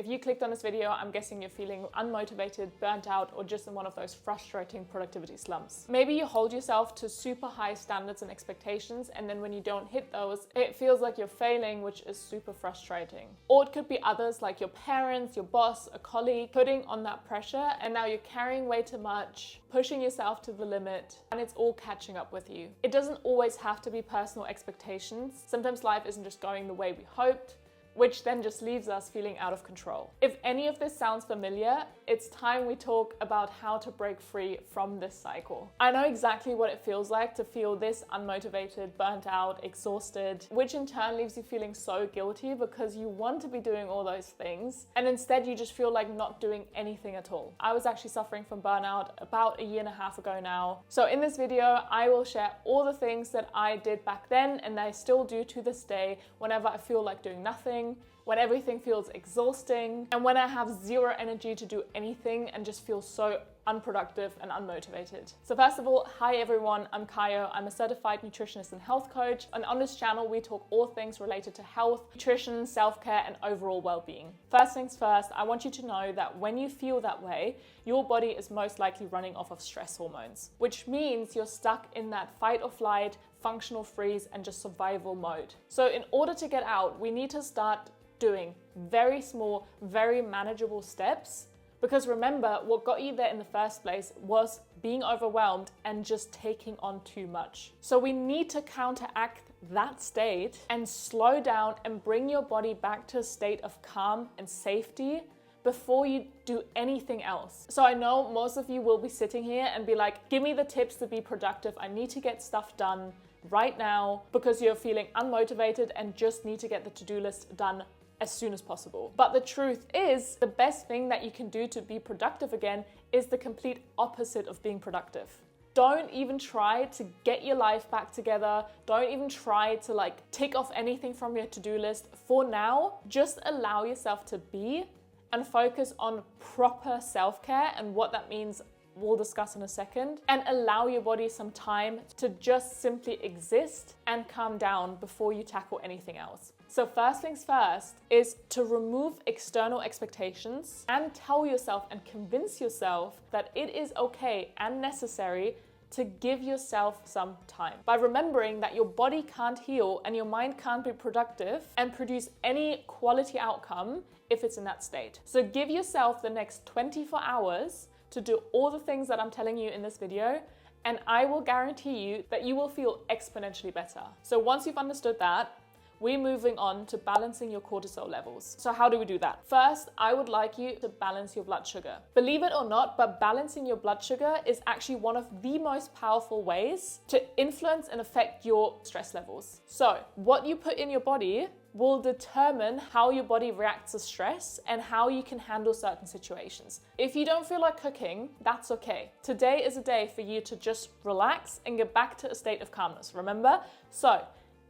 If you clicked on this video, I'm guessing you're feeling unmotivated, burnt out, or just in one of those frustrating productivity slumps. Maybe you hold yourself to super high standards and expectations, and then when you don't hit those, it feels like you're failing, which is super frustrating. Or it could be others like your parents, your boss, a colleague, putting on that pressure, and now you're carrying way too much, pushing yourself to the limit, and it's all catching up with you. It doesn't always have to be personal expectations. Sometimes life isn't just going the way we hoped, which then just leaves us feeling out of control. If any of this sounds familiar, it's time we talk about how to break free from this cycle. I know exactly what it feels like to feel this unmotivated, burnt out, exhausted, which in turn leaves you feeling so guilty because you want to be doing all those things, and instead you just feel like not doing anything at all. I was actually suffering from burnout about 1.5 years ago now. So in this video, I will share all the things that I did back then and that I still do to this day whenever I feel like doing nothing, when everything feels exhausting, and when I have zero energy to do anything and just feel so unproductive and unmotivated. So first of all, hi everyone, I'm Kayo. I'm a certified nutritionist and health coach, and on this channel we talk all things related to health, nutrition, self-care, and overall well-being. First things first, I want you to know that when you feel that way, your body is most likely running off of stress hormones, which means you're stuck in that fight or flight, functional freeze, and just survival mode. So in order to get out, we need to start doing very small, very manageable steps, because remember, what got you there in the first place was being overwhelmed and just taking on too much. So we need to counteract that state and slow down and bring your body back to a state of calm and safety before you do anything else. So I know most of you will be sitting here and be like, give me the tips to be productive. I need to get stuff done right now, because you're feeling unmotivated and just need to get the to-do list done as soon as possible. But the truth is, the best thing that you can do to be productive again is the complete opposite of being productive. Don't even try to get your life back together. Don't even try to tick off anything from your to-do list. For now, just allow yourself to be and focus on proper self-care, and what that means we'll discuss in a second, and allow your body some time to just simply exist and calm down before you tackle anything else. So first things first is to remove external expectations and tell yourself and convince yourself that it is okay and necessary to give yourself some time, by remembering that your body can't heal and your mind can't be productive and produce any quality outcome if it's in that state. So give yourself the next 24 hours to do all the things that I'm telling you in this video, and I will guarantee you that you will feel exponentially better. So once you've understood that, we're moving on to balancing your cortisol levels. So how do we do that? First, I would like you to balance your blood sugar. Believe it or not, but balancing your blood sugar is actually one of the most powerful ways to influence and affect your stress levels. So what you put in your body will determine how your body reacts to stress and how you can handle certain situations. If you don't feel like cooking, that's okay. Today is a day for you to just relax and get back to a state of calmness, remember? So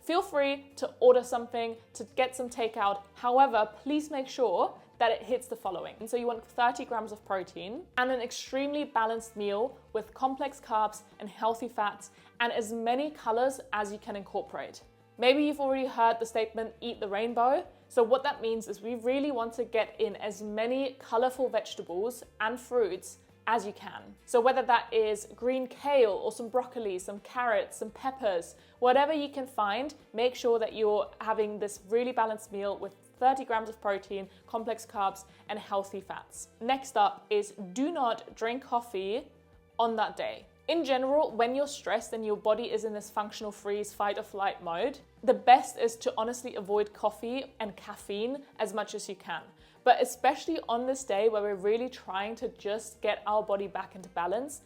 feel free to order something, to get some takeout. However, please make sure that it hits the following. So you want 30 grams of protein and an extremely balanced meal with complex carbs and healthy fats and as many colors as you can incorporate. Maybe you've already heard the statement, eat the rainbow. So what that means is we really want to get in as many colorful vegetables and fruits as you can. So whether that is green kale or some broccoli, some carrots, some peppers, whatever you can find, make sure that you're having this really balanced meal with 30 grams of protein, complex carbs, and healthy fats. Next up is do not drink coffee on that day. In general, when you're stressed and your body is in this functional freeze, fight or flight mode, the best is to honestly avoid coffee and caffeine as much as you can. But especially on this day where we're really trying to just get our body back into balance,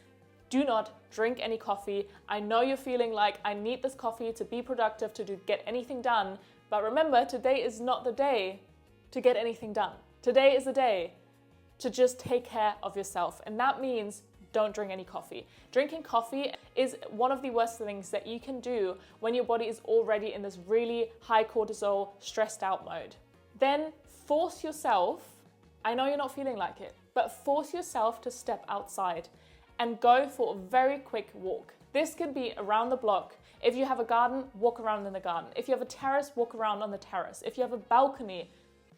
do not drink any coffee. I know you're feeling like I need this coffee to be productive, to get anything done. But remember, today is not the day to get anything done. Today is the day to just take care of yourself. And that means don't drink any coffee. Drinking coffee is one of the worst things that you can do when your body is already in this really high cortisol, stressed out mode. Then force yourself, I know you're not feeling like it, but force yourself to step outside and go for a very quick walk. This could be around the block. If you have a garden, walk around in the garden. If you have a terrace, walk around on the terrace. If you have a balcony,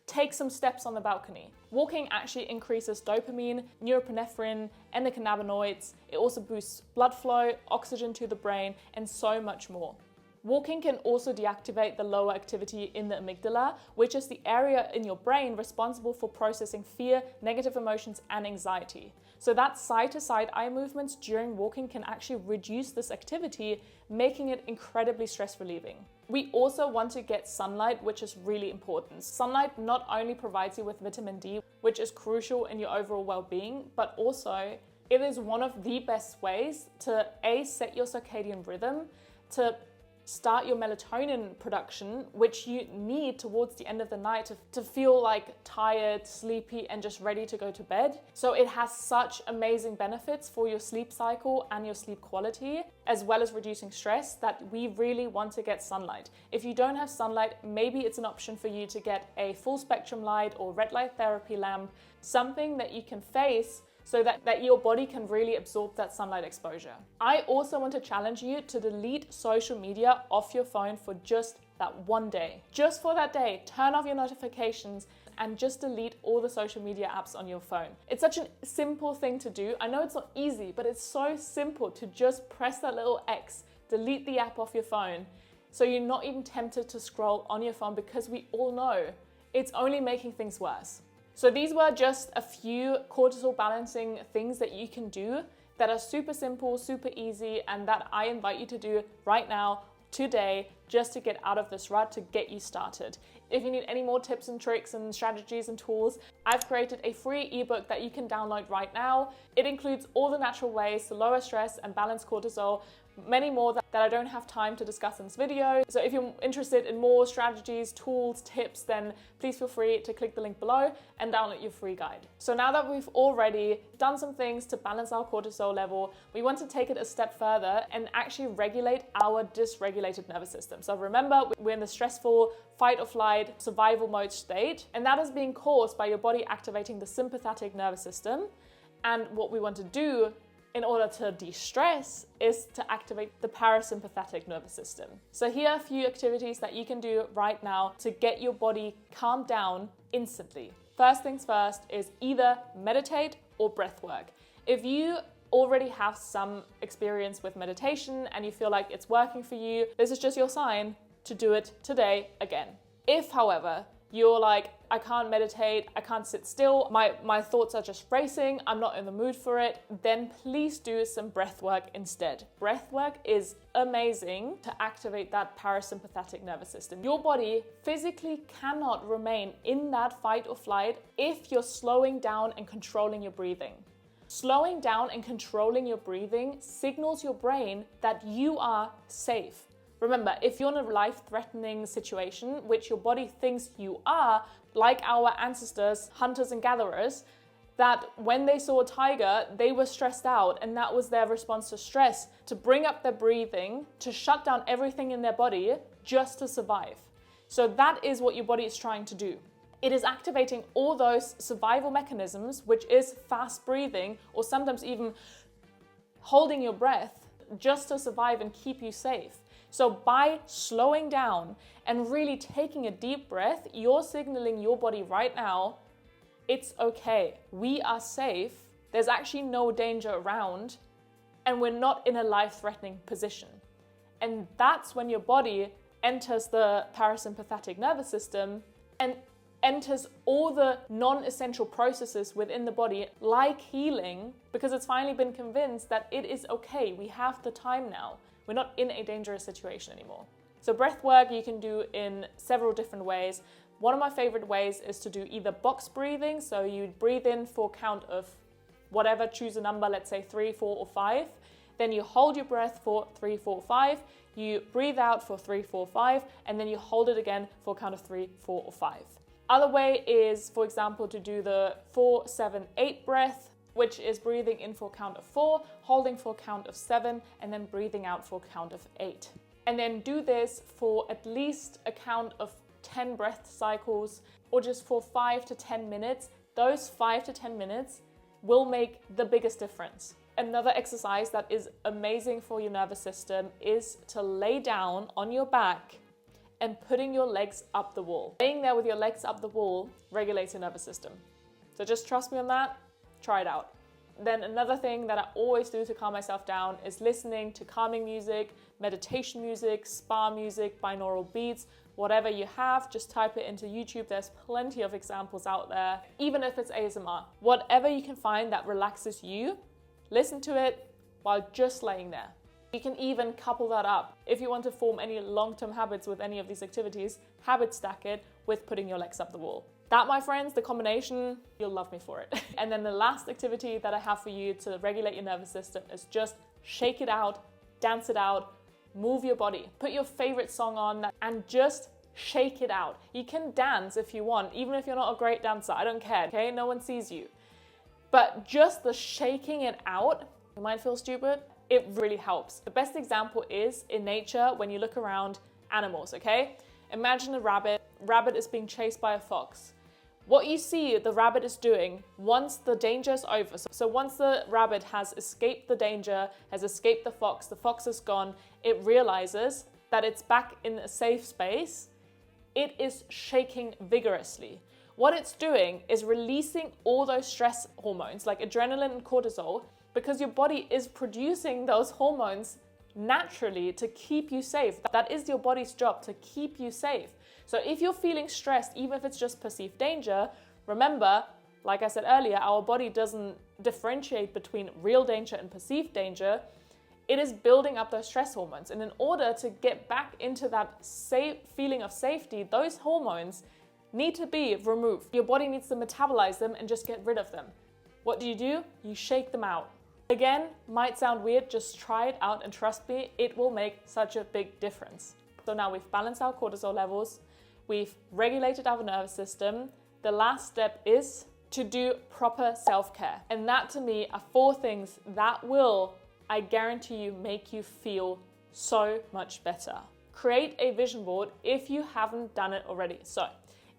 take some steps on the balcony. Walking actually increases dopamine, norepinephrine, endocannabinoids. It also boosts blood flow, oxygen to the brain, and so much more. Walking can also deactivate the lower activity in the amygdala, which is the area in your brain responsible for processing fear, negative emotions, and anxiety. So that side-to-side eye movements during walking can actually reduce this activity, making it incredibly stress relieving. We also want to get sunlight, which is really important. Sunlight not only provides you with vitamin D, which is crucial in your overall well-being, but also it is one of the best ways to set your circadian rhythm, to start your melatonin production, which you need towards the end of the night to feel like tired, sleepy, and just ready to go to bed. So it has such amazing benefits for your sleep cycle and your sleep quality, as well as reducing stress, that we really want to get sunlight. If you don't have sunlight, maybe it's an option for you to get a full spectrum light or red light therapy lamp, something that you can face so that your body can really absorb that sunlight exposure. I also want to challenge you to delete social media off your phone for just that one day. Just for that day, turn off your notifications and just delete all the social media apps on your phone. It's such a simple thing to do. I know it's not easy, but it's so simple to just press that little X, delete the app off your phone, so you're not even tempted to scroll on your phone, because we all know it's only making things worse. So these were just a few cortisol balancing things that you can do that are super simple, super easy, and that I invite you to do right now, today, just to get out of this rut, to get you started. If you need any more tips and tricks and strategies and tools, I've created a free ebook that you can download right now. It includes all the natural ways to lower stress and balance cortisol, many more that I don't have time to discuss in this video. So if you're interested in more strategies, tools, tips, then please feel free to click the link below and download your free guide. So now that we've already done some things to balance our cortisol level, we want to take it a step further and actually regulate our dysregulated nervous system. So remember, we're in the stressful fight or flight survival mode state, and that is being caused by your body activating the sympathetic nervous system. And what we want to do in order to de-stress is to activate the parasympathetic nervous system. So here are a few activities that you can do right now to get your body calmed down instantly. First things first is either meditate or breath work. If you already have some experience with meditation and you feel like it's working for you, this is just your sign to do it today again. If, however, you're like, I can't meditate, I can't sit still, my thoughts are just racing, I'm not in the mood for it, then please do some breath work instead. Breath work is amazing to activate that parasympathetic nervous system. Your body physically cannot remain in that fight or flight if you're slowing down and controlling your breathing. Slowing down and controlling your breathing signals your brain that you are safe. Remember, if you're in a life-threatening situation, which your body thinks you are, like our ancestors, hunters and gatherers, that when they saw a tiger, they were stressed out, and that was their response to stress, to bring up their breathing, to shut down everything in their body just to survive. So that is what your body is trying to do. It is activating all those survival mechanisms, which is fast breathing, or sometimes even holding your breath just to survive and keep you safe. So by slowing down and really taking a deep breath, you're signaling your body right now, it's okay, we are safe, there's actually no danger around, and we're not in a life-threatening position. And that's when your body enters the parasympathetic nervous system and enters all the non-essential processes within the body, like healing, because it's finally been convinced that it is okay, we have the time now. We're not in a dangerous situation anymore. So breath work you can do in several different ways. One of my favorite ways is to do either box breathing. So you breathe in for a count of whatever, choose a number, let's say 3, 4, or 5. Then you hold your breath for 3, 4, 5. You breathe out for 3, 4, 5. And then you hold it again for a count of 3, 4, or 5. Other way is, for example, to do the 4, 7, 8 breath, which is breathing in for a count of 4, holding for a count of 7, and then breathing out for a count of 8. And then do this for at least a count of 10 breath cycles, or just for 5 to 10 minutes. Those 5 to 10 minutes will make the biggest difference. Another exercise that is amazing for your nervous system is to lay down on your back and putting your legs up the wall. Laying there with your legs up the wall regulates your nervous system. So just trust me on that, try it out. Then another thing that I always do to calm myself down is listening to calming music, meditation music, spa music, binaural beats, whatever you have, just type it into YouTube. There's plenty of examples out there, even if it's ASMR. Whatever you can find that relaxes you, listen to it while just laying there. You can even couple that up. If you want to form any long-term habits with any of these activities, habit stack it with putting your legs up the wall. That, my friends, the combination, you'll love me for it. And then the last activity that I have for you to regulate your nervous system is just shake it out, dance it out, move your body. Put your favorite song on and just shake it out. You can dance if you want, even if you're not a great dancer, I don't care, okay? No one sees you. But just the shaking it out, you might feel stupid, it really helps. The best example is in nature when you look around animals, okay? Imagine a rabbit. Rabbit is being chased by a fox. What you see the rabbit is doing once the danger is over, so once the rabbit has escaped the danger, has escaped the fox is gone, it realizes that it's back in a safe space, it is shaking vigorously. What it's doing is releasing all those stress hormones like adrenaline and cortisol, because your body is producing those hormones naturally to keep you safe. That is your body's job, to keep you safe. So if you're feeling stressed, even if it's just perceived danger, remember, like I said earlier, our body doesn't differentiate between real danger and perceived danger. It is building up those stress hormones. And in order to get back into that safe feeling of safety, those hormones need to be removed. Your body needs to metabolize them and just get rid of them. What do? You shake them out. Again, might sound weird, just try it out and trust me, it will make such a big difference. So now we've balanced our cortisol levels, we've regulated our nervous system. The last step is to do proper self-care. And that to me are 4 things that will, I guarantee you, make you feel so much better. Create a vision board if you haven't done it already. So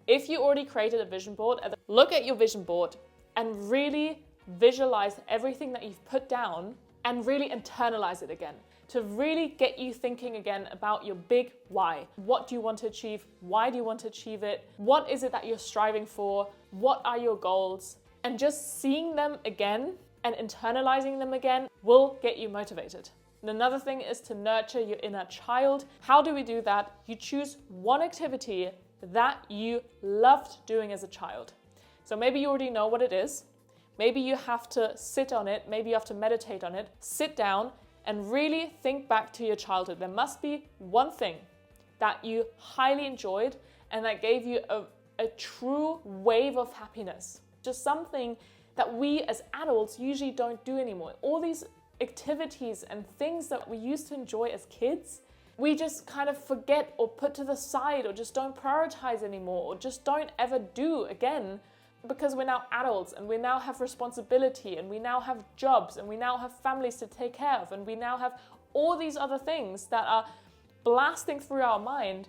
if you already created a vision board, look at your vision board and really visualize everything that you've put down and really internalize it again, to really get you thinking again about your big why. What do you want to achieve? Why do you want to achieve it? What is it that you're striving for? What are your goals? And just seeing them again and internalizing them again will get you motivated. And another thing is to nurture your inner child. How do we do that? You choose one activity that you loved doing as a child. So maybe you already know what it is. Maybe you have to sit on it, maybe you have to meditate on it. Sit down and really think back to your childhood. There must be one thing that you highly enjoyed and that gave you a true wave of happiness. Just something that we as adults usually don't do anymore. All these activities and things that we used to enjoy as kids, we just kind of forget or put to the side or just don't prioritize anymore or just don't ever do again. Because we're now adults and we now have responsibility and we now have jobs and we now have families to take care of and we now have all these other things that are blasting through our mind.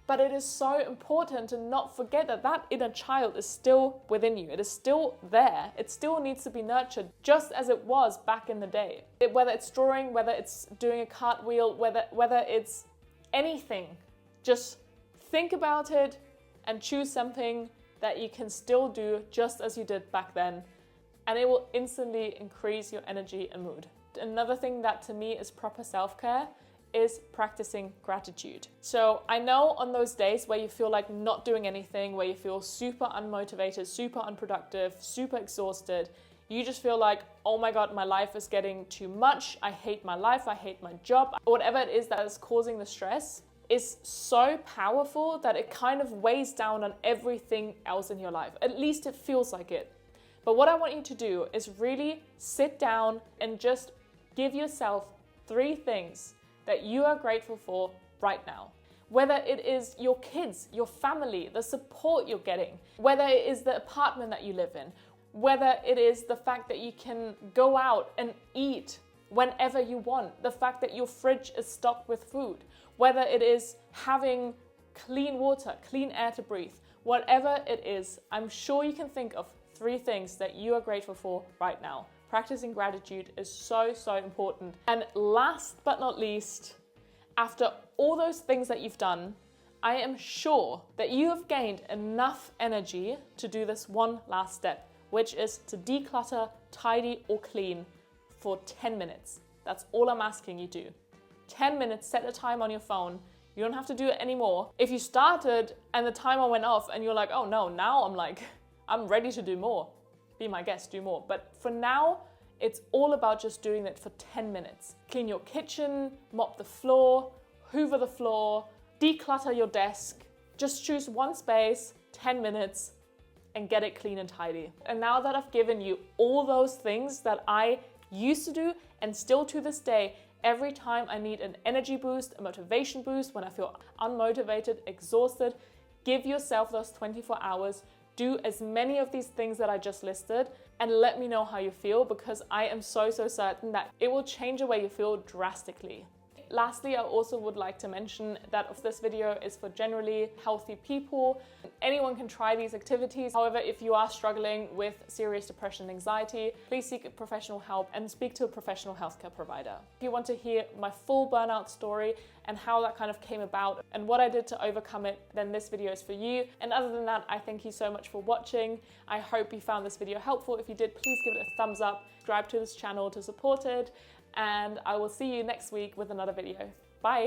But it is so important to not forget that that inner child is still within you. It is still there. It still needs to be nurtured just as it was back in the day. Whether it's drawing, whether it's doing a cartwheel, whether it's anything, just think about it and choose something that you can still do just as you did back then, and it will instantly increase your energy and mood. Another thing that to me is proper self-care is practicing gratitude. So I know on those days where you feel like not doing anything, where you feel super unmotivated, super unproductive, super exhausted, you just feel like, oh my God, my life is getting too much, I hate my life, I hate my job, whatever it is that is causing the stress, is so powerful that it kind of weighs down on everything else in your life. At least it feels like it. But what I want you to do is really sit down and just give yourself 3 things that you are grateful for right now. Whether it is your kids, your family, the support you're getting, whether it is the apartment that you live in, whether it is the fact that you can go out and eat whenever you want, the fact that your fridge is stocked with food, whether it is having clean water, clean air to breathe, whatever it is, I'm sure you can think of 3 things that you are grateful for right now. Practicing gratitude is so, so important. And last but not least, after all those things that you've done, I am sure that you have gained enough energy to do this one last step, which is to declutter, tidy, or clean for 10 minutes. That's all I'm asking you to do. 10 minutes, set a time on your phone. You don't have to do it anymore. If you started and the timer went off and you're like, oh no, now I'm ready to do more. Be my guest, do more. But for now, it's all about just doing it for 10 minutes. Clean your kitchen, mop the floor, hoover the floor, declutter your desk. Just choose one space, 10 minutes, and get it clean and tidy. And now that I've given you all those things that I used to do and still to this day, every time I need an energy boost, a motivation boost, when I feel unmotivated, exhausted, give yourself those 24 hours. Do as many of these things that I just listed and let me know how you feel, because I am so certain that it will change the way you feel drastically. Lastly, I also would like to mention that if this video is for generally healthy people, anyone can try these activities. However, if you are struggling with serious depression and anxiety, please seek professional help and speak to a professional healthcare provider. If you want to hear my full burnout story and how that kind of came about and what I did to overcome it, then this video is for you. And other than that, I thank you so much for watching. I hope you found this video helpful. If you did, please give it a thumbs up, subscribe to this channel to support it, and I will see you next week with another video. Bye.